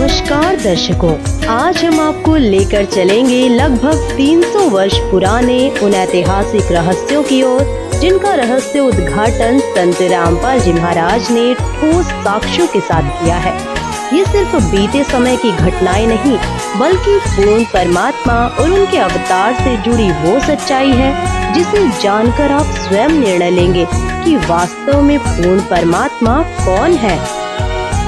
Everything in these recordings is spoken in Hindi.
नमस्कार दर्शकों, आज हम आपको लेकर चलेंगे लगभग 300 वर्ष पुराने उन ऐतिहासिक रहस्यों की ओर जिनका रहस्य उद्घाटन संत रामपाल जी महाराज ने ठोस साक्ष्यों के साथ किया है। ये सिर्फ बीते समय की घटनाएं नहीं, बल्कि पूर्ण परमात्मा और उनके अवतार से जुड़ी वो सच्चाई है जिसे जानकर आप स्वयं निर्णय लेंगे कि वास्तव में पूर्ण परमात्मा कौन है।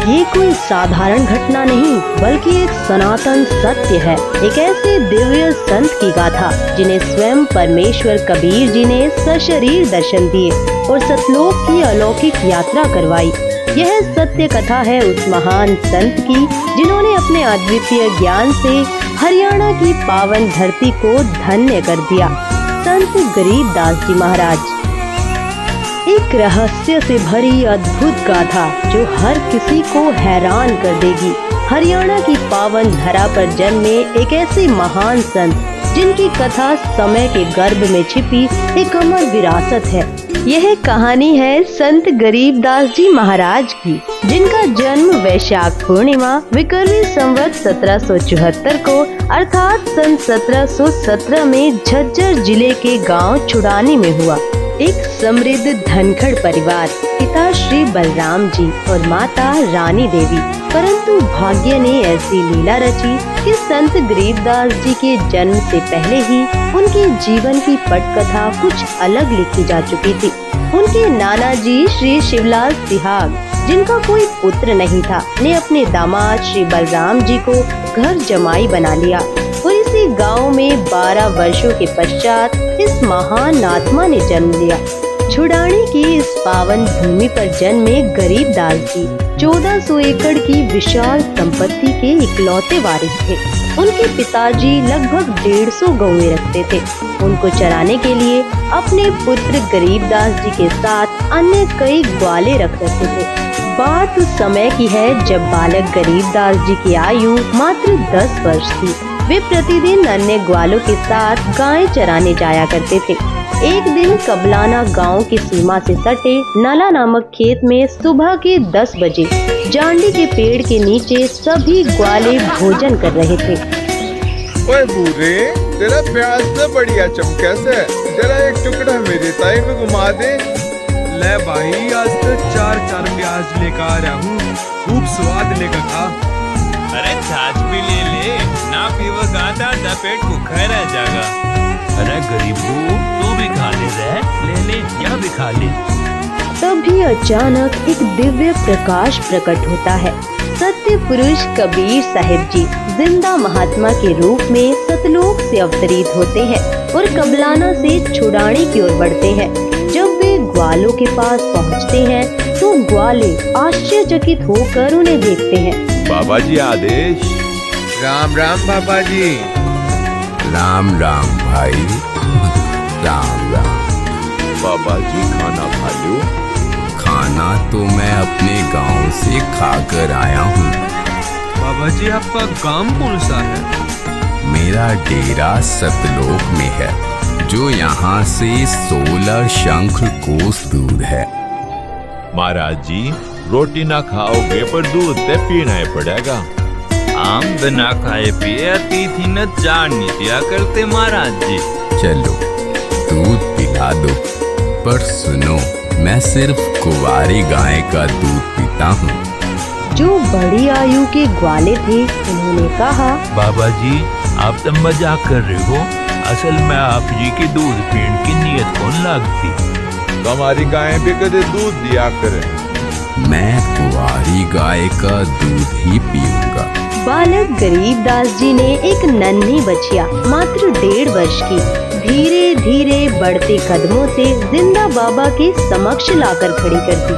ये कोई साधारण घटना नहीं, बल्कि एक सनातन सत्य है, एक ऐसे दिव्य संत की गाथा जिन्हें स्वयं परमेश्वर कबीर जी ने सशरीर दर्शन दिए और सतलोक की अलौकिक यात्रा करवाई। यह सत्य कथा है उस महान संत की जिन्होंने अपने अद्वितीय ज्ञान से हरियाणा की पावन धरती को धन्य कर दिया। संत गरीबदास जी महाराज एक रहस्य से भरी अद्भुत गाथा जो हर किसी को हैरान कर देगी। हरियाणा की पावन धरा पर जन्मे एक ऐसे महान संत जिनकी कथा समय के गर्भ में छिपी एक अमर विरासत है। यह कहानी है संत गरीबदास जी महाराज की, जिनका जन्म वैशाख पूर्णिमा विक्रमी संवत 1774 को अर्थात सन 1717 में झज्जर जिले के गांव छुड़ानी में हुआ। एक समृद्ध धनखड़ परिवार, पिता श्री बलराम जी और माता रानी देवी। परंतु भाग्य ने ऐसी लीला रची कि संत गरीबदास जी के जन्म से पहले ही उनके जीवन की पटकथा कुछ अलग लिखी जा चुकी थी। उनके नाना जी श्री शिवलाल सिहाग, जिनका कोई पुत्र नहीं था, ने अपने दामाद श्री बलराम जी को घर जमाई बना लिया और इसी गांव में 12 वर्षों के पश्चात इस महान आत्मा ने जन्म लिया। छुड़ानी की इस पावन भूमि पर जन्मे गरीबदास जी 1400 एकड़ की विशाल संपत्ति के इकलौते वारिस थे। उनके पिताजी लगभग 150 गौएं रखते थे। उनको चराने के लिए अपने पुत्र गरीबदास जी के साथ अन्य कई ग्वाले रख रखे थे। बात उस समय की है जब बालक गरीबदास जी की आयु मात्र 10 वर्ष थी। वे प्रतिदिन अन्य ग्वालों के साथ गायें चराने जाया करते थे। एक दिन कबलाना गांव की सीमा से सटे नाला नामक खेत में सुबह के 10 बजे जांडी के पेड़ के नीचे सभी ग्वाले भोजन कर रहे थे। ओए बूढ़े, तेरा प्याज तो बढ़िया चमके से, जरा एक टुकड़ा मेरे ताई में घुमा दे। ले भाई, आज तो 4 प्याज लेकर आ रहा हूँ, खूब स्वाद लेकर खा। अरे छाछ भी ले, ना पीवगा तो पेट भूखा रह जाएगा। अरे गरीबू, तू भी खा ले, यह भी खा ले। तभी अचानक एक दिव्य प्रकाश प्रकट होता है। सत्य पुरुष कबीर साहिब जी जिंदा महात्मा के रूप में सतलोक से अवतरित होते हैं और कबलाना से छुड़ानी की ओर बढ़ते हैं। जब वे ग्वालों के पास पहुंचते हैं तो ग्वाले आश्चर्यचकित होकर उन्हें देखते हैं। बाबा जी आदेश। राम राम बाबा जी। राम राम भाई, राम राम। बाबा जी खाना खा लो। खाना तो मैं अपने गांव से खाकर आया हूँ। बाबा जी, आपका गांव कौन सा है? मेरा डेरा सतलोक में है, जो यहाँ से 16 शंख कोस दूर है। महाराज जी, रोटी ना खाओगे पर दूध ते पीना ही पड़ेगा। आम बिना खाए पिए अतिथि न जान नहीं दिया करते महाराज जी। चलो दूध पिला दो, पर सुनो, मैं सिर्फ कुंवारी गाय का दूध पीता हूँ। जो बड़ी आयु के ग्वाले थे उन्होंने कहा, बाबा जी, आप तो मजाक कर रहे हो। असल में आप जी की दूध पीने की नीयत कौन लगती। हमारी गायें भी कदे दूध दिया करें। मैं कुंवारी गाय का दूध ही पीऊंगा। बालक गरीबदास जी ने एक नन्ही बछिया मात्र 1.5 वर्ष की धीरे धीरे बढ़ते कदमों से जिंदा बाबा के समक्ष लाकर खड़ी कर दी।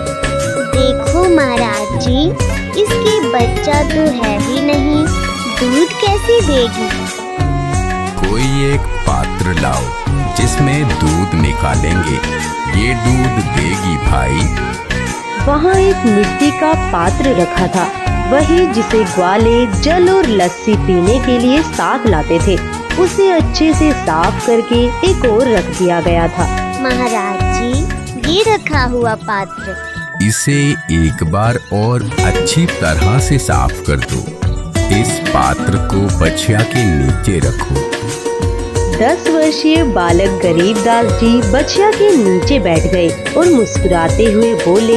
देखो महाराज जी, इसकी बच्चा तो है ही नहीं, दूध कैसे देगी? कोई एक पात्र लाओ जिसमें दूध निकालेंगे, ये दूध देगी भाई। वहाँ एक मिट्टी का पात्र रखा था, वही जिसे ग्वाले जल और लस्सी पीने के लिए साथ लाते थे। उसे अच्छे से साफ करके एक और रख दिया गया था। महाराज जी, ये रखा हुआ पात्र, इसे एक बार और अच्छी तरह से साफ कर दो। इस पात्र को बछिया के नीचे रखो। 10 वर्षीय बालक गरीबदास जी बछिया के नीचे बैठ गए और मुस्कुराते हुए बोले,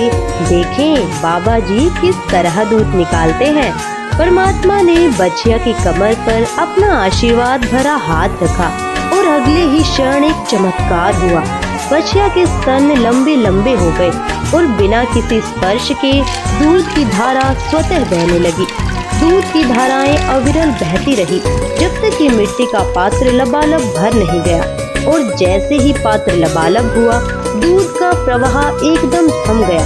देखें बाबा जी किस तरह दूध निकालते हैं। परमात्मा ने बछिया की कमर पर अपना आशीर्वाद भरा हाथ रखा और अगले ही क्षण एक चमत्कार हुआ। बछिया के स्तन लंबे लंबे हो गए और बिना किसी स्पर्श के दूध की धारा स्वतः बहने लगी। दूध की धाराएं अविरल बहती रही जब तक कि मिट्टी का पात्र लबालब भर नहीं गया, और जैसे ही पात्र लबालब हुआ दूध का प्रवाह एकदम थम गया।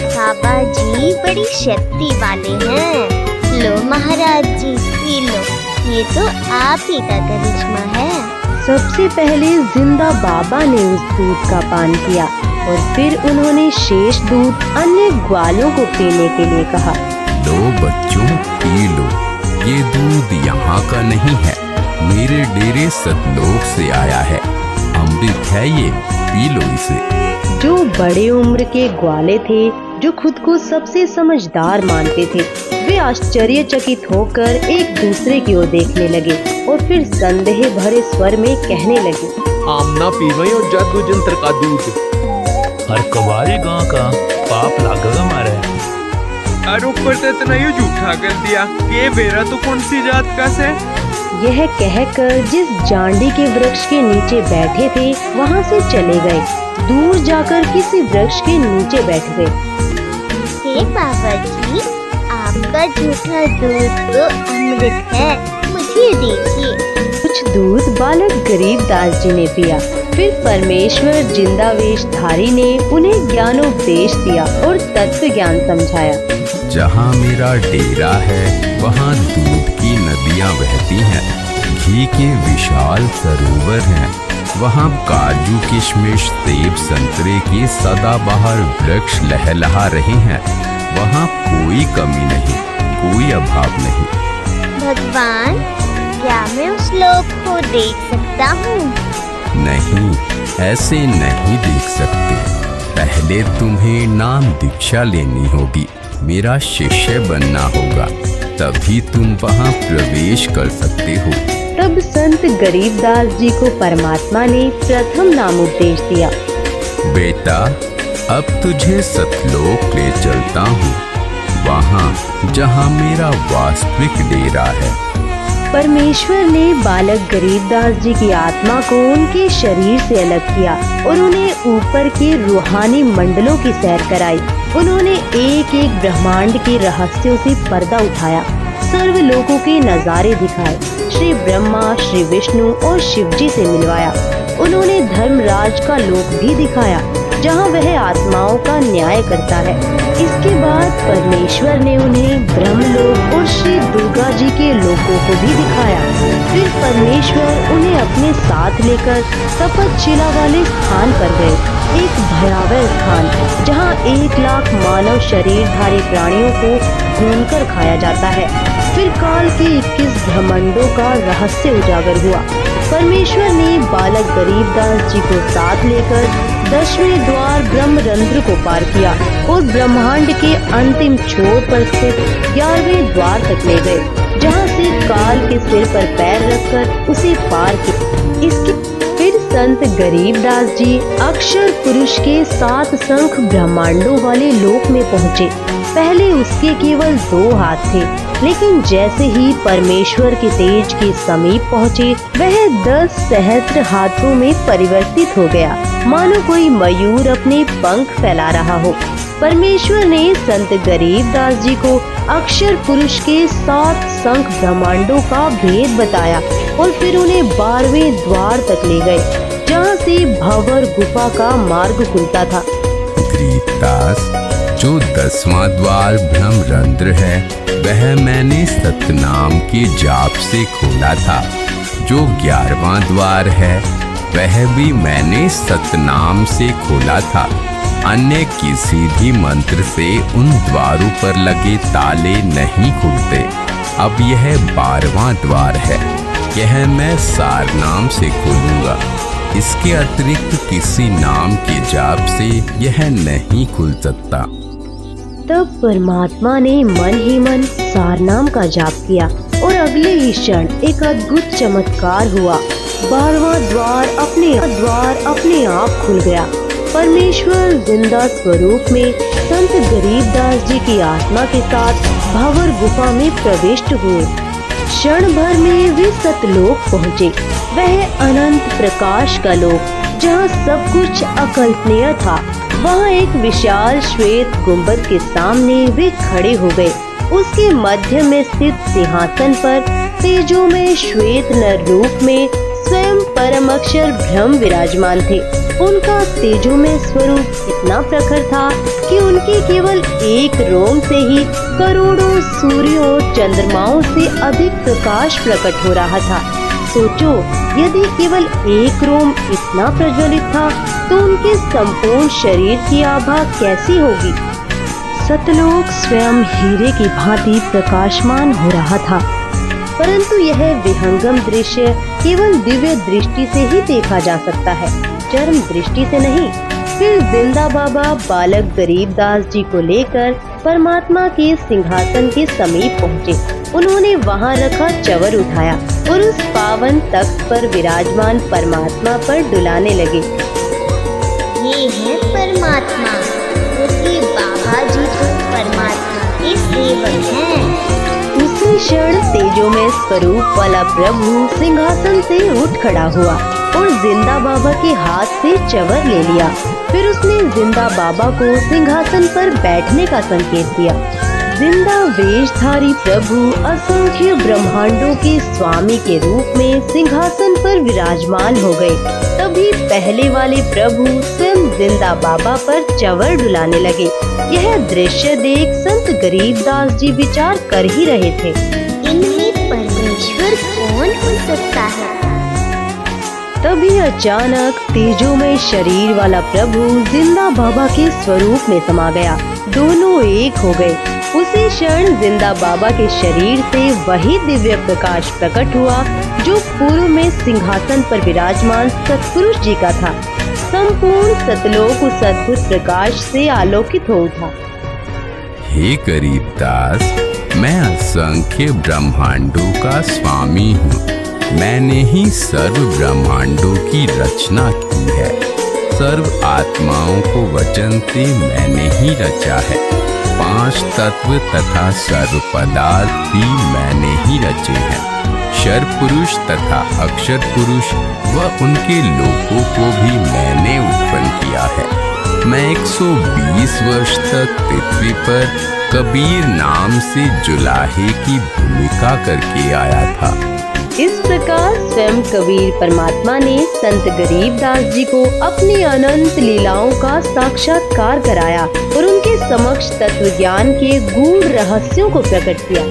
बाबा जी बड़ी शक्ति वाले हैं। लो महाराज जी पी लो, ये तो आप ही का करिश्मा है। सबसे पहले जिंदा बाबा ने उस दूध का पान किया और फिर उन्होंने शेष दूध अन्य ग्वालों को पीने के लिए कहा। लो बच्चों पी लो, ये दूध यहाँ का नहीं है, मेरे डेरे सतलोक से आया है। अमृत है ये, पी लो इसे। जो बड़े उम्र के ग्वाले थे, जो खुद को सबसे समझदार मानते थे, वे आश्चर्यचकित होकर एक दूसरे की ओर देखने लगे और फिर संदेह भरे स्वर में कहने लगे, आमना पीवे और जादू जंत्र का दूध। हर कबारे गांव का पाप लागेगा मारे। और ऊपर से इतना ही झूठा कर दिया कि मेरा तो कौन सी जात का से। यह कहकर जिस जांडी के वृक्ष के नीचे बैठे थे वहाँ से चले गए। दूर जाकर किसी वृक्ष के नीचे बैठ गए। हे बाबा जी, आपका झूठा दूध तो अमृत है, मुझे दीजिए। कुछ दूध बालक गरीबदास जी ने पिया। फिर परमेश्वर जिंदावेशधारी ने उन्हें ज्ञानोपदेश दिया और तत्व ज्ञान समझाया। जहाँ मेरा डेरा है वहाँ दूध की नदियाँ बहती हैं, घी के विशाल सरोवर हैं, वहाँ काजू किशमिश सेब संतरे के सदाबहार वृक्ष लहलहा रहे हैं। वहाँ कोई कमी नहीं, कोई अभाव नहीं। भगवान, क्या मैं उस लोक को देख सकता हूँ? नहीं, ऐसे नहीं देख सकते। पहले तुम्हें नाम दीक्षा लेनी होगी, मेरा शिष्य बनना होगा, तभी तुम वहाँ प्रवेश कर सकते हो। तब संत गरीबदास जी को परमात्मा ने प्रथम नाम उपदेश दिया। बेटा, अब तुझे सतलोक ले चलता हूँ, वहाँ जहाँ मेरा वास्तविक डेरा है। परमेश्वर ने बालक गरीबदास जी की आत्मा को उनके शरीर से अलग किया और उन्हें ऊपर के रूहानी मंडलों की सैर कराई। उन्होंने एक एक ब्रह्मांड के रहस्यों से पर्दा उठाया, सर्व लोकों के नजारे दिखाए, श्री ब्रह्मा, श्री विष्णु और शिव जी से मिलवाया। उन्होंने धर्मराज का लोक भी दिखाया जहाँ वह आत्माओं का न्याय करता है। इसके बाद परमेश्वर ने उन्हें ब्रह्मलोक और श्री दुर्गा जी के लोकों को भी दिखाया। फिर परमेश्वर उन्हें अपने साथ लेकर तपतशिला वाले स्थान पर गए, एक भयावह स्थान जहाँ 1 लाख मानव शरीरधारी प्राणियों को भूनकर खाया जाता है। फिर काल के 21 ब्रह्मांडों का रहस्य उजागर हुआ। परमेश्वर ने बालक गरीबदास जी को साथ लेकर 10वें द्वार ब्रह्मरंध्र को पार किया और ब्रह्मांड के अंतिम छोर पर स्थित 11वें द्वार तक ले गए, जहाँ से काल के सिर पर पैर रखकर उसे पार किया। इसके फिर संत गरीबदास जी अक्षर पुरुष के 7 शंख ब्रह्मांडों वाले लोक में पहुँचे। पहले उसके केवल 2 हाथ थे, लेकिन जैसे ही परमेश्वर के तेज के समीप पहुँचे, वह 10 सहस्त्र हाथों में परिवर्तित हो गया, मानो कोई मयूर अपने पंख फैला रहा हो। परमेश्वर ने संत गरीबदास जी को अक्षर पुरुष के 7 शंख ब्रह्मांडों का भेद बताया और फिर उन्हें 12वें द्वार तक ले गए, जहाँ से भंवर गुफा का मार्ग खुलता था। गरीबदास, जो 10वां द्वार ब्रह्मरंध्र है वह मैंने सतनाम के जाप से खोला था। जो 11वां द्वार है वह भी मैंने सतनाम से खोला था। अन्य किसी भी मंत्र से उन द्वारों पर लगे ताले नहीं खुलते। अब यह 12वां द्वार है, यह मैं सारनाम से खोलूंगा। इसके अतिरिक्त किसी नाम के जाप से यह नहीं खुल सकता। तब परमात्मा ने मन ही मन सारनाम का जाप किया और अगले ही क्षण एक अद्भुत चमत्कार हुआ। 12वां द्वार अपने आप खुल गया। परमेश्वर जिंदा स्वरूप में संत गरीबदास जी की आत्मा के साथ भावर गुफा में प्रविष्ट हुए। क्षण भर में वे सतलोक पहुँचे, वह अनंत प्रकाश का लोक जहाँ सब कुछ अकल्पनीय था। वहाँ एक विशाल श्वेत गुंबद के सामने वे खड़े हो गए। उसके मध्य में स्थित सिंहासन पर तेजोमय श्वेत नर रूप में स्वयं परम अक्षर ब्रह्म विराजमान थे। उनका तेजोमय स्वरूप इतना प्रखर था कि उनके केवल एक रोम से ही करोड़ों सूर्यों और चंद्रमाओं से अधिक प्रकाश प्रकट हो रहा था। सोचो, यदि केवल एक रोम इतना प्रज्वलित था तो उनके संपूर्ण शरीर की आभा कैसी होगी। सतलोक स्वयं हीरे की भांति प्रकाशमान हो रहा था, परंतु यह विहंगम दृश्य केवल दिव्य दृष्टि से ही देखा जा सकता है, चरम दृष्टि से नहीं। फिर जिंदा बाबा बालक गरीबदास जी को लेकर परमात्मा के सिंहासन के समीप पहुँचे। उन्होंने वहाँ रखा चवर उठाया और उस पावन तख्त पर विराजमान परमात्मा पर डुलाने लगे। ये है परमात्मा, क्योंकि बाबा जी तो परमात्मा के सेवक हैं। उसी क्षण तेजोमय स्वरूप वाला प्रभु सिंहासन से उठ खड़ा हुआ और जिंदा बाबा के हाथ से चवर ले लिया। फिर उसने जिंदा बाबा को सिंहासन पर बैठने का संकेत दिया। जिंदा वेशधारी प्रभु असंख्य ब्रह्मांडों के स्वामी के रूप में सिंहासन पर विराजमान हो गए। तभी पहले वाले प्रभु स्वयं जिंदा बाबा पर चवर डुलाने लगे। यह दृश्य देख संत गरीबदास जी विचार कर ही रहे थे, इनमें परमेश्वर कौन हो सकता है। तभी अचानक तेजोमय शरीर वाला प्रभु जिंदा बाबा के स्वरूप में समा गया। दोनों एक हो गए। उसी क्षण जिंदा बाबा के शरीर से वही दिव्य प्रकाश प्रकट हुआ जो पूर्व में सिंहासन पर विराजमान सतपुरुष जी का था। संपूर्ण सतलोक उस अद्भुत प्रकाश से आलोकित हो उठा। हे गरीबदास, मैं असंख्य ब्रह्मांडों का स्वामी हूँ। मैंने ही सर्व ब्रह्मांडों की रचना की है। सर्व आत्माओं को वचन से मैंने ही रचा है। 5 तत्व तथा सर्व पदार्थ भी मैंने ही रचे हैं। क्षर पुरुष तथा अक्षर पुरुष व उनके लोकों को भी मैंने उत्पन्न किया है। मैं 120 वर्ष तक पृथ्वी पर कबीर नाम से जुलाहे की भूमिका करके आया था। इस प्रकार स्वयं कबीर परमात्मा ने संत गरीबदास जी को अपनी अनंत लीलाओं का साक्षात्कार कराया और उनके समक्ष तत्व ज्ञान के गूढ़ रहस्यों को प्रकट किया।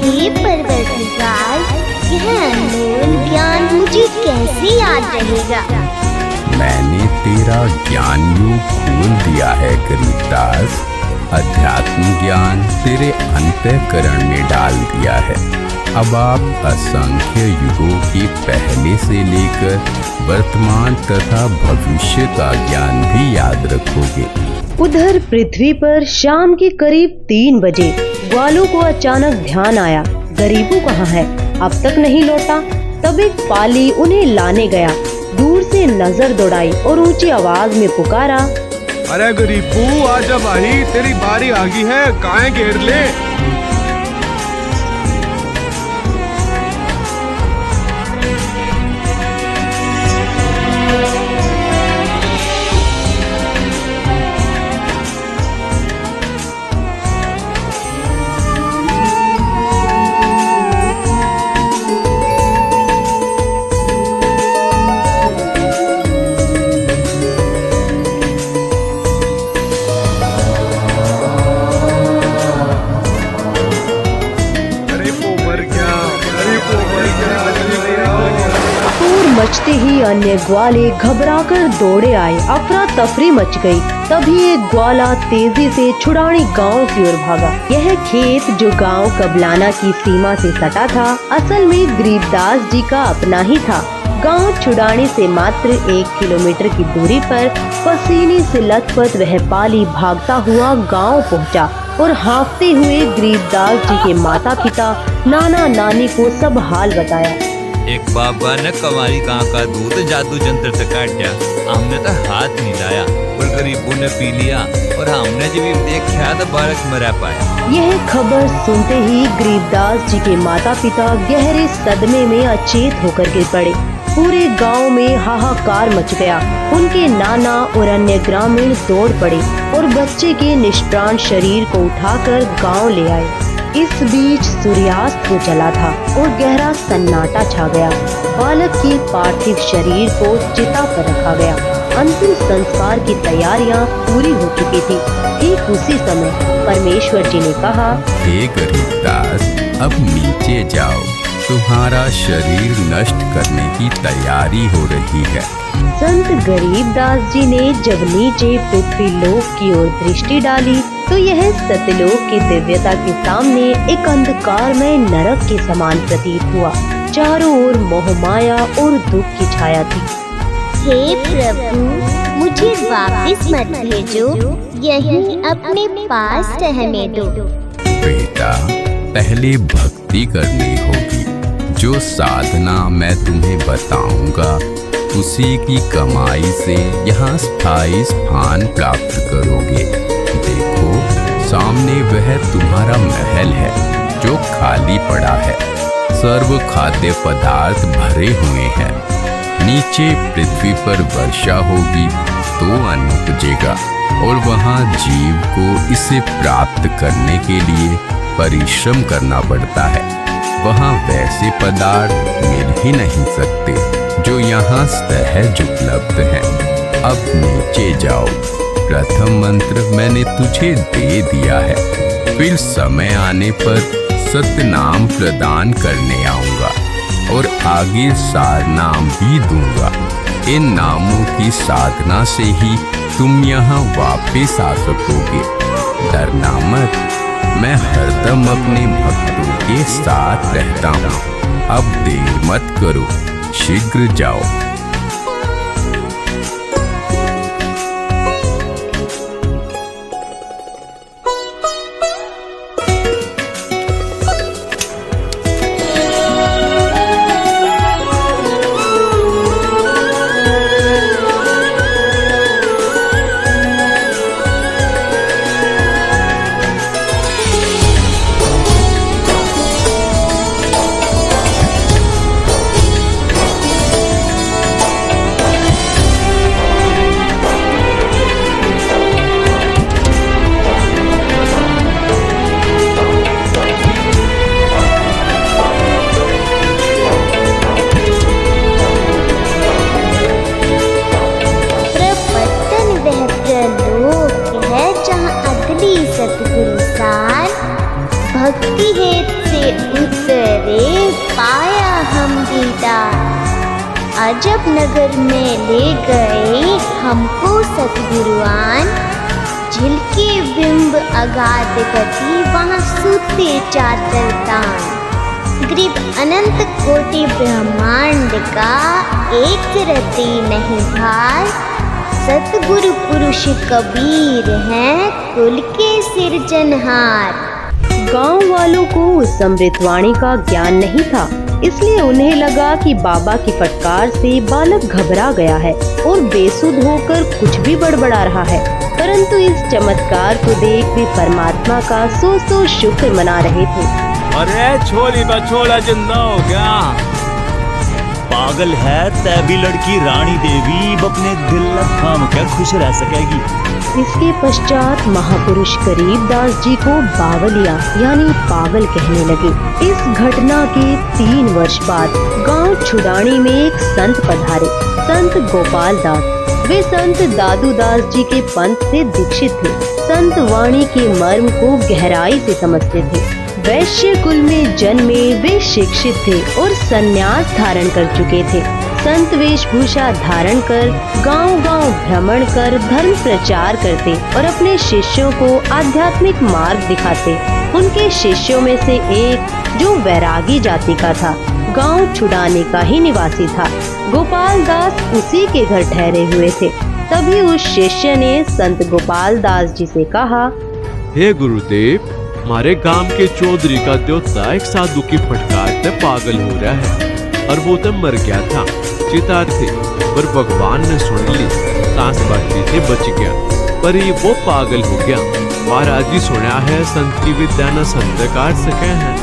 हे परवरदिगार, यह अनमोल ज्ञान मुझे कैसे याद रहेगा। मैंने तेरा ज्ञान योग खोल दिया है गरीबदास। अध्यात्म ज्ञान तेरे अंतःकरण में डाल दिया है। अब आप असंख्य युगों के पहले से लेकर वर्तमान तथा भविष्य का ज्ञान भी याद रखोगे। उधर पृथ्वी पर शाम के करीब 3 बजे ग्वालों को अचानक ध्यान आया, गरीबू कहाँ है, अब तक नहीं लौटा। तब एक पाली उन्हें लाने गया। दूर से नजर दौड़ाई और ऊंची आवाज में पुकारा, अरे गरीबू आजा भाई, तेरी बारी आ गई है, काहे घेर ले। मचते ही अन्य ग्वाले घबराकर दौड़े आए। अफरा तफरी मच गई। तभी एक ग्वाला तेजी से छुड़ानी गांव की ओर भागा। यह खेत जो गांव कबलाना की सीमा से सटा था, असल में गरीबदास जी का अपना ही था। गांव छुड़ानी से मात्र 1 किलोमीटर की दूरी पर पसीने से लथपथ वह पाली भागता हुआ गांव पहुंचा और हाँफते हुए गरीबदास जी के माता पिता नाना नानी को सब हाल बताया। एक बाबा ने कमारी गां का दूध जादू जंत्र से काटा, हमने तो हाथ नहीं लाया और गरीबों ने पी लिया और हमने जब देखा तो बालक मरा पाया। यह खबर सुनते ही गरीबदास जी के माता पिता गहरे सदमे में अचेत होकर गिर पड़े। पूरे गांव में हाहाकार मच गया। उनके नाना और अन्य ग्रामीण दौड़ पड़े और बच्चे के निष्प्राण शरीर को उठाकर गांव ले आए। इस बीच सूर्यास्त हो चला था और गहरा सन्नाटा छा गया। बालक के पार्थिव शरीर को चिता पर रखा गया। अंतिम संस्कार की तैयारियां पूरी हो चुकी थी। ठीक उसी समय परमेश्वर जी ने कहा, हे गरीबदास, अब नीचे जाओ, तुम्हारा शरीर नष्ट करने की तैयारी हो रही है। संत गरीबदास जी ने जब नीचे पृथ्वी लोक की ओर दृष्टि डाली तो यह सत्यलोक की दिव्यता के सामने एक अंधकारमय नरक के समान प्रतीत हुआ। चारों ओर मोहमाया और दुख की छाया थी। हे प्रभु, मुझे वापस मत भेजो, यहीं अपने पास रहने दो। बेटा, पहले भक्ति करनी होगी। जो साधना मैं तुम्हें बताऊंगा उसी की कमाई से यहाँ स्थायी स्थान प्राप्त करोगे। देखो, सामने वह तुम्हारा महल है जो खाली पड़ा है। सर्व खाद्य पदार्थ भरे हुए हैं। नीचे पृथ्वी पर वर्षा होगी तो अन्न उपजेगा और वहाँ जीव को इसे प्राप्त करने के लिए परिश्रम करना पड़ता है। वहाँ वैसे पदार्थ मिल ही नहीं सकते जो यहाँ सहज उपलब्ध हैं। अब नीचे जाओ। प्रथम मंत्र मैंने तुझे दे दिया है, फिर समय आने पर सत्य नाम प्रदान करने आऊंगा और आगे सार नाम भी दूंगा। इन नामों की साधना से ही तुम यहाँ वापस आ सकोगे। डरना मत, मैं हरदम अपने भक्तों के साथ रहता हूँ। अब देर मत करो, शीघ्र जाओ। भक्ति हेत से उतरे पाया हम दीदार। अजब नगर में ले गए हमको सतगुरुआन। झिलके बिंब अगाध गति वहाँ सूते चादर तान। ग्रीब अनंत कोटि ब्रह्मांड का एक रति नहीं भार। सतगुरु पुरुष कबीर हैं कुल के सिरजनहार। गांव वालों को उस अमृतवाणी का ज्ञान नहीं था, इसलिए उन्हें लगा कि बाबा की फटकार से बालक घबरा गया है और बेसुध होकर कुछ भी बड़बड़ा रहा है। परंतु इस चमत्कार को देख वे परमात्मा का सौ शुक्र मना रहे थे। अरे छोली बछोड़ा जिंदा हो गया। पागल है तभी लड़की रानी देवी अपने दिल थाम कर खुश रह सकेगी। इसके पश्चात महापुरुष गरीबदास जी को बावलिया यानी पागल कहने लगे। इस घटना के 3 वर्ष बाद गांव छुड़ानी में एक संत पधारे, संत गोपाल दास। वे संत दादू दास जी के पंथ से दीक्षित थे। संत वाणी के मर्म को गहराई से समझते थे। वैश्य कुल में जन्मे वे शिक्षित थे और संन्यास धारण कर चुके थे। संत वेशभूषा धारण कर गांव-गांव भ्रमण कर धर्म प्रचार करते और अपने शिष्यों को आध्यात्मिक मार्ग दिखाते। उनके शिष्यों में से एक जो वैरागी जाति का था, गांव छुड़ाने का ही निवासी था। गोपाल दास उसी के घर ठहरे हुए थे। तभी उस शिष्य ने संत गोपाल दास जी से कहा, हे गुरुदेव, हमारे गांव के चौधरी का देवता एक साधु की फटकार से पागल हो रहा है और वो तो मर गया था। चिता थे पर भगवान ने सुन ली, सांस बाकी से बच गया, पर ये वो पागल हो गया। महाराज जी सुना है संत की विद्या न संत काट सके हैं।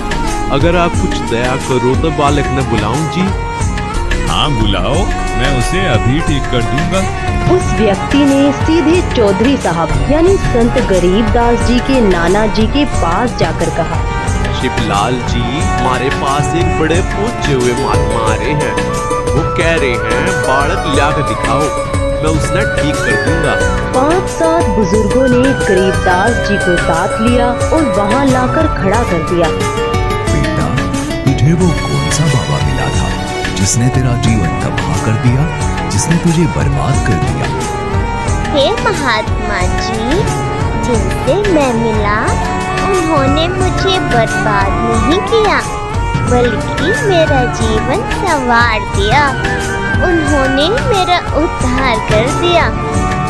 अगर आप कुछ दया करो तो बालक न बुलाऊं जी। हाँ बुलाओ, मैं उसे अभी ठीक कर दूंगा। उस व्यक्ति ने सीधे चौधरी साहब यानी संत गरीबदास जी के नाना जी के पास जाकर कहा, शिवलाल जी, हमारे पास एक बड़े पूज्य हुए महात्मा आ रहे हैं। वो कह रहे हैं बालक लाकर दिखाओ, मैं उसने ठीक कर दूंगा। 5-7 बुजुर्गों ने गरीबदास जी को साथ लिया और वहाँ लाकर खड़ा कर दिया। बेटा, तुझे वो कौन सा बाबा मिला था जिसने तेरा जीवन तबाह कर दिया, जिसने तुझे बर्बाद कर दिया? हे महात्मा जी, जिनसे मैं मिला उन्होंने मुझे बर्बाद नहीं किया, बल्कि मेरा जीवन संवार दिया। उन्होंने मेरा उद्धार कर दिया।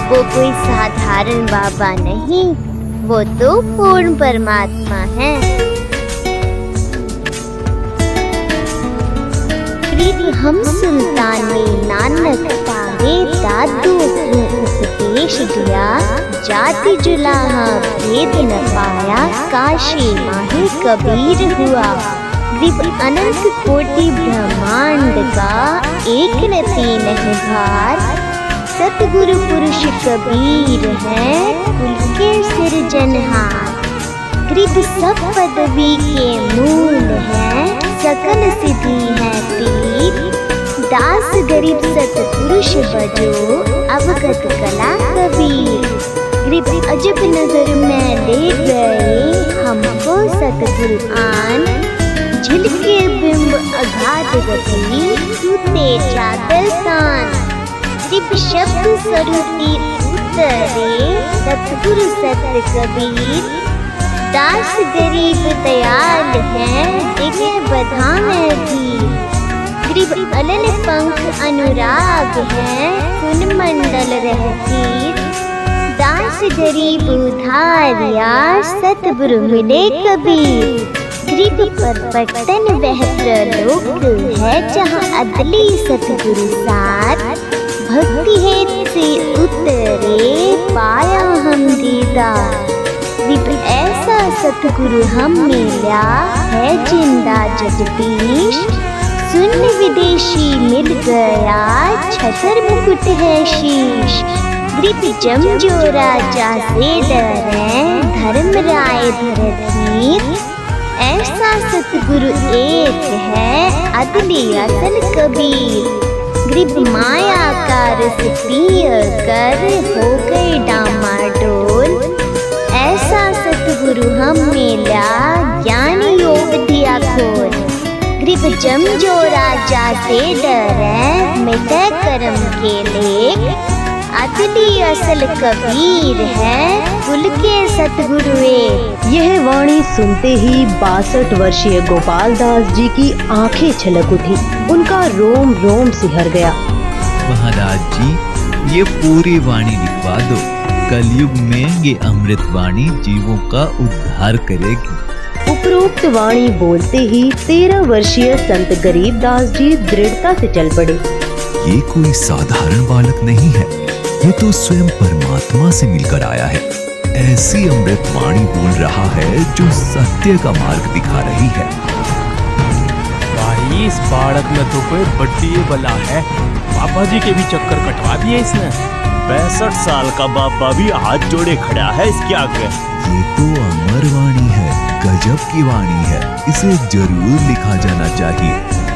वो कोई साधारण बाबा नहीं, वो तो पूर्ण परमात्मा है। हम सुल्ताने नानक तारे दादू को उपदेश दिया, जाति जुलाहा भेद न पाया, काशी माहे कबीर हुआ। दिव अनंत कोटि ब्रह्मांड का एक न तीन है भार, सतगुरु पुरुष कबीर है कुल के सिरजनहार। गरीब सब पदवी के मूल है, सकल सिद्धि है तीर। दास गरीब सतपुरुष बजो, अवगत कला कबीर। गरीब अजब नजर में ले गए हमको सतगुरु आन, झिलके बिंब अगाध गति, सूते चादर तान। गरीब शब्द स्वरूपी उतरे, सतगुरु सत कबीर। दास गरीब दयाल है, दिव्य बधाए भी। गरीब अलल पंख अनुराग है, सुन मंडल रहती। दास गरीब उधारिया, सतगुरु मिले कबीर। गरीब पर पटन वह प्रलोक है, जहाँ अदली सतगुरु साथ। भक्ति हेत से उतरे, पाया हम दीदार। गरीब ऐसा सतगुरु हम मिला है, जिंदा जगदीश। सुन विदेशी मिल गया, छतर मुकुट है शीश। गरीब जमजो राजा से डरे, धर्म राय धरधीर। ऐसा सतगुरु एक है, अदली असल कबीर। गरीब माया का रस पिय कर, हो गए डामाडोल। ऐसा सतगुरु हम मिला, ज्ञान योग दिया खोल। गरीब जमजो राजा से डरे, मिटे कर्म के लेख। अदली असल कबीर है, कुल के सतगुरु एक। यह वाणी सुनते ही 62 वर्षीय गोपाल दास जी की आंखें छलक उठी, उनका रोम रोम सिहर गया। महाराज जी, ये पूरी वाणी लिखवा दो। कलयुग में ये अमृत वाणी जीवों का उद्धार करेगी। उपरोक्त वाणी बोलते ही 13 वर्षीय संत गरीबदास जी दृढ़ता से चल पड़े। ये कोई साधारण बालक नहीं है, ये तो स्वयं परमात्मा से मिलकर आया है। ऐसी अमृत वाणी बोल रहा है जो सत्य का मार्ग दिखा रही है। भाई, इस बालक में तो कोई बड्डी बला है। बाबा जी के भी चक्कर कटवा दिए इसने। 65 साल का बाबा भी हाथ जोड़े खड़ा है इसके आगे। ये तो अमर वाणी है, गजब की वाणी है। इसे जरूर लिखा जाना चाहिए,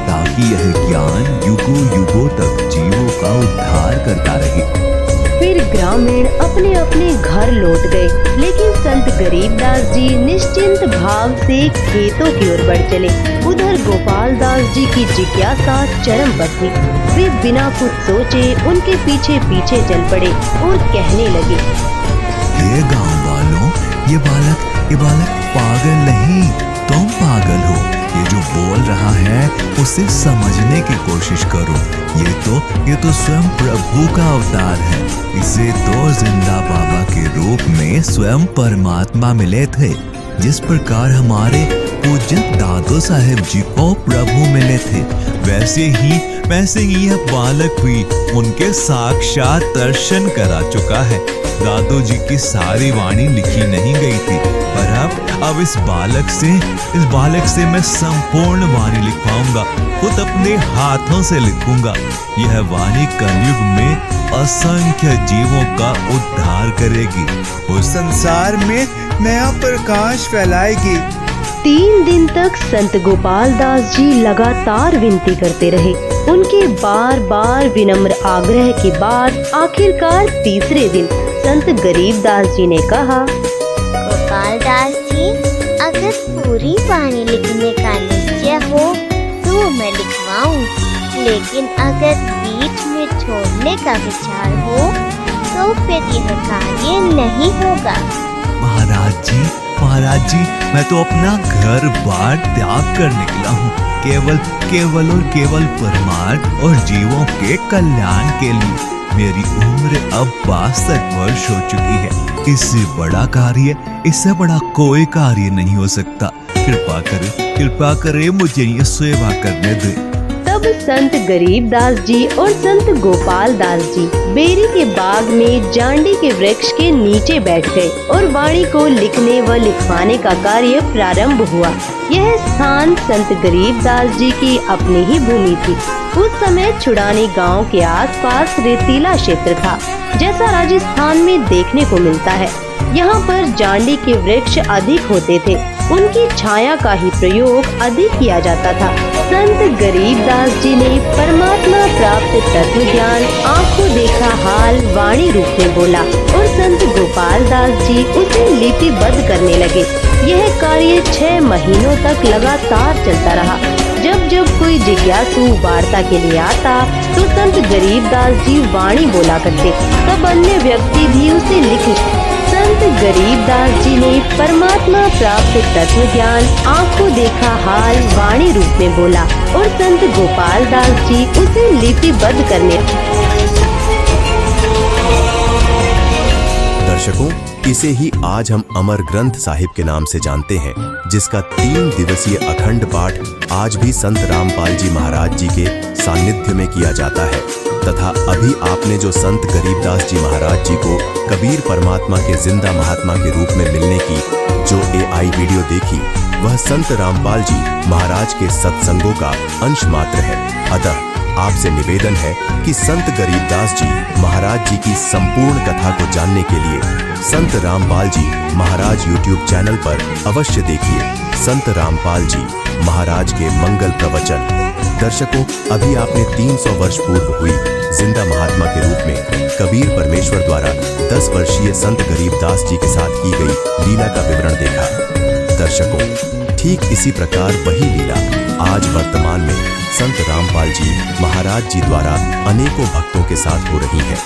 ताकि यह ज्ञान युगों युगों तक जीवों का उद्धार करता रहे। फिर ग्रामीण अपने अपने घर लौट गए, लेकिन संत गरीबदास जी निश्चिंत भाव से खेतों की ओर बढ़ चले। उधर गोपाल दास जी की जिज्ञासा चरम पर थी। वे बिना कुछ सोचे उनके पीछे पीछे चल पड़े और कहने लगे, ये गांव वालों, ये बालक पागल नहीं, तुम पागल हो। ये जो बोल रहा है उसे समझने की कोशिश करो। ये तो स्वयं प्रभु का अवतार है। इसे तो जिंदा बाबा के रूप में स्वयं परमात्मा मिले थे। जिस प्रकार हमारे पूज्य दादो साहेब जी को प्रभु मिले थे, वैसे ही यह बालक भी उनके साक्षात दर्शन करा चुका है। दादो जी की सारी वाणी लिखी नहीं गई थी, पर अब इस बालक से मैं संपूर्ण वाणी लिखवाऊंगा, खुद अपने हाथों से लिखूंगा। यह वाणी कलयुग में असंख्य जीवों का उद्धार करेगी, उस संसार में नया प्रकाश फैलाएगी। 3 दिन तक संत गोपाल दास जी लगातार विनती करते रहे। उनके बार बार विनम्र आग्रह के बाद आखिरकार तीसरे दिन संत गरीब दास जी ने कहा, गोपाल दास जी, अगर पूरी वाणी लिखने का निश्चय हो तो मैं लिखवाऊं, लेकिन अगर बीच में छोड़ने का विचार हो तो फिर यह कार्य नहीं होगा। महाराज जी, मैं तो अपना घर बार त्याग कर निकला हूँ, केवल परमार्थ और जीवों के कल्याण के लिए। मेरी उम्र अब 62 वर्ष हो चुकी है। इससे बड़ा कोई कार्य नहीं हो सकता। कृपा करे मुझे ये सेवा करने दे। तब संत गरीब दास जी और संत गोपाल दास जी बेरी के बाग में जांडी के वृक्ष के नीचे बैठ गए और वाणी को लिखने व लिखवाने का कार्य प्रारंभ हुआ। यह स्थान संत गरीब दास जी की अपनी ही भूमि थी। उस समय छुड़ानी गांव के आसपास रेतीला क्षेत्र था, जैसा राजस्थान में देखने को मिलता है। यहाँ पर जांडी के वृक्ष अधिक होते थे, उनकी छाया का ही प्रयोग अधिक किया जाता था। संत गरीब दास जी ने परमात्मा प्राप्त तत्व ज्ञान आंखों देखा हाल वाणी रूप में बोला और संत गोपाल दास जी उसे लिपिबद्ध करने लगे। यह कार्य 6 महीनों तक लगातार चलता रहा। जब कोई जिज्ञासु वार्ता के लिए आता तो संत गरीब दास जी वाणी बोला करते, तब अन्य व्यक्ति भी उसे लिखते। संत गरीब दास जी ने परमात्मा प्राप्त तत्व ज्ञान आंखों देखा हाल वाणी रूप में बोला और संत गोपाल दास जी उसे लिपिबद्ध करने। दर्शकों, इसे ही आज हम अमर ग्रंथ साहिब के नाम से जानते हैं, जिसका 3 दिवसीय अखंड पाठ आज भी संत रामपाल जी महाराज जी के सानिध्य में किया जाता है। तथा अभी आपने जो संत गरीबदास जी महाराज जी को कबीर परमात्मा के जिंदा महात्मा के रूप में मिलने की जो AI वीडियो देखी, वह संत रामपाल जी महाराज के सत्संगों का अंश मात्र है। अतः आपसे निवेदन है कि संत गरीबदास जी महाराज जी की संपूर्ण कथा को जानने के लिए संत रामपाल जी महाराज YouTube चैनल पर अवश्य देखिए संत रामपाल जी महाराज के मंगल प्रवचन। दर्शकों, अभी आपने 300 वर्ष पूर्व हुई जिंदा महात्मा के रूप में कबीर परमेश्वर द्वारा 10 वर्षीय संत गरीबदास जी के साथ की गई लीला का विवरण देखा। दर्शकों, ठीक इसी प्रकार वही लीला आज वर्तमान में संत रामपाल जी महाराज जी द्वारा अनेकों भक्तों के साथ हो रही है।